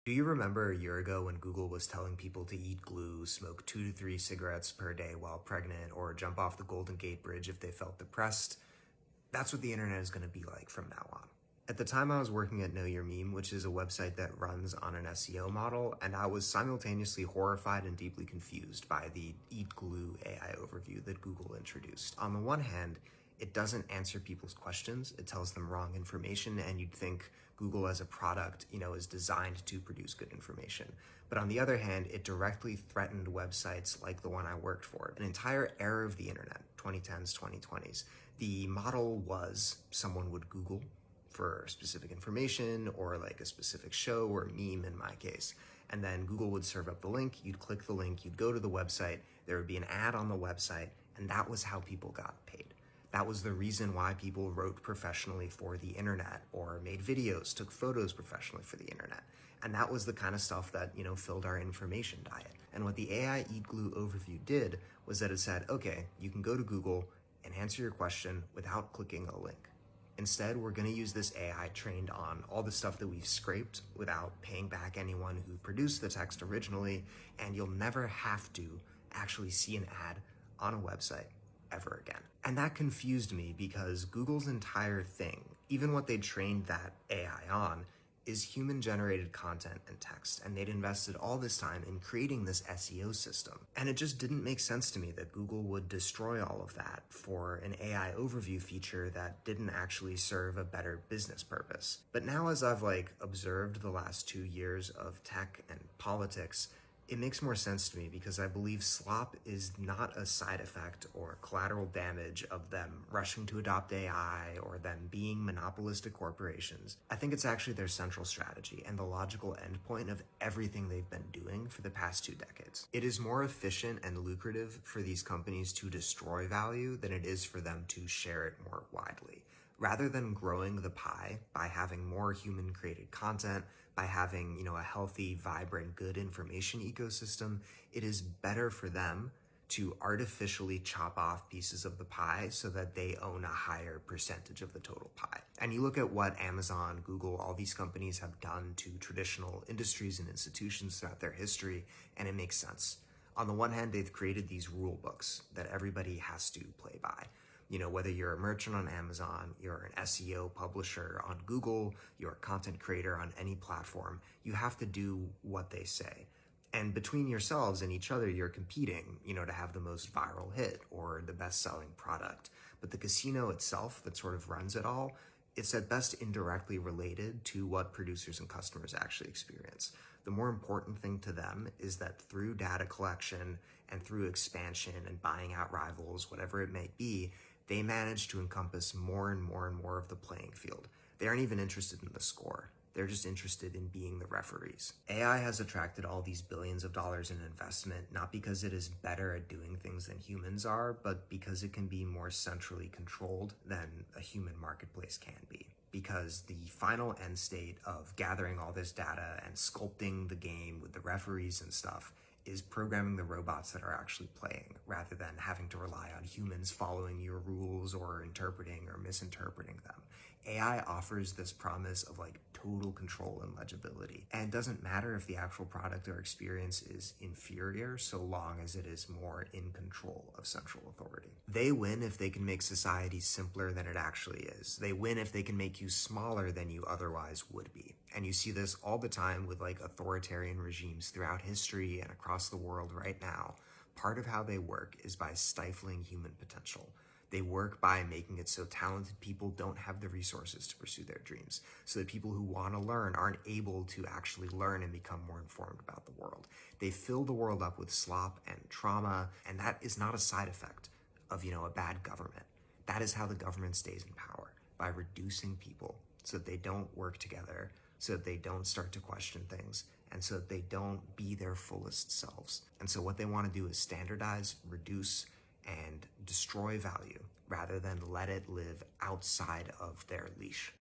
Do you remember a year ago when Google was telling people to eat glue, smoke 2 to 3 cigarettes per day while pregnant, or jump off the Golden Gate Bridge if they felt depressed? That's what the internet is going to be like from now on. At the time, I was working at Know Your Meme, which is a website that runs on an SEO model, and I was simultaneously horrified and deeply confused by the Eat Glue AI overview that Google introduced. On the one hand, it doesn't answer people's questions. It tells them wrong information, and you'd think Google as a product, is designed to produce good information. But on the other hand, it directly threatened websites like the one I worked for. An entire era of the internet, 2010s, 2020s, the model was someone would Google for specific information or like a specific show or meme in my case. And then Google would serve up the link, you'd click the link, you'd go to the website, there would be an ad on the website, and that was how people got paid. That was the reason why people wrote professionally for the internet or made videos, took photos professionally for the internet. And that was the kind of stuff that, filled our information diet. And what the AI Eat Glue overview did was that it said, okay, you can go to Google and answer your question without clicking a link. Instead, we're going to use this AI trained on all the stuff that we've scraped without paying back anyone who produced the text originally, and you'll never have to actually see an ad on a website ever again. And that confused me because Google's entire thing, even what they trained that AI on, is human-generated content and text, and they'd invested all this time in creating this SEO system. And it just didn't make sense to me that Google would destroy all of that for an AI overview feature that didn't actually serve a better business purpose. But now as I've observed the last 2 years of tech and politics, it makes more sense to me because I believe slop is not a side effect or collateral damage of them rushing to adopt AI or them being monopolistic corporations. I think it's actually their central strategy and the logical endpoint of everything they've been doing for the past 2 decades. It is more efficient and lucrative for these companies to destroy value than it is for them to share it more widely. Rather than growing the pie by having more human-created content, by having, a healthy, vibrant, good information ecosystem, it is better for them to artificially chop off pieces of the pie so that they own a higher percentage of the total pie. And you look at what Amazon, Google, all these companies have done to traditional industries and institutions throughout their history, and it makes sense. On the one hand, they've created these rule books that everybody has to play by. Whether you're a merchant on Amazon, you're an SEO publisher on Google, you're a content creator on any platform, you have to do what they say. And between yourselves and each other, you're competing, to have the most viral hit or the best-selling product. But the casino itself that sort of runs it all, it's at best indirectly related to what producers and customers actually experience. The more important thing to them is that through data collection and through expansion and buying out rivals, whatever it may be, they manage to encompass more and more and more of the playing field. They aren't even interested in the score. They're just interested in being the referees. AI has attracted all these billions of dollars in investment, not because it is better at doing things than humans are, but because it can be more centrally controlled than a human marketplace can be. Because the final end state of gathering all this data and sculpting the game with the referees and stuff is programming the robots that are actually playing, rather than having to rely on humans following your rules or interpreting or misinterpreting them. AI offers this promise of total control and legibility. And it doesn't matter if the actual product or experience is inferior, so long as it is more in control of central authority. They win if they can make society simpler than it actually is. They win if they can make you smaller than you otherwise would be. And you see this all the time with authoritarian regimes throughout history and across the world right now. Part of how they work is by stifling human potential. They work by making it so talented people don't have the resources to pursue their dreams, so that people who want to learn aren't able to actually learn and become more informed about the world. They fill the world up with slop and trauma, and that is not a side effect of, a bad government. That is how the government stays in power, by reducing people so that they don't work together, so that they don't start to question things, and so that they don't be their fullest selves. And so what they want to do is standardize, reduce, and destroy value rather than let it live outside of their leash.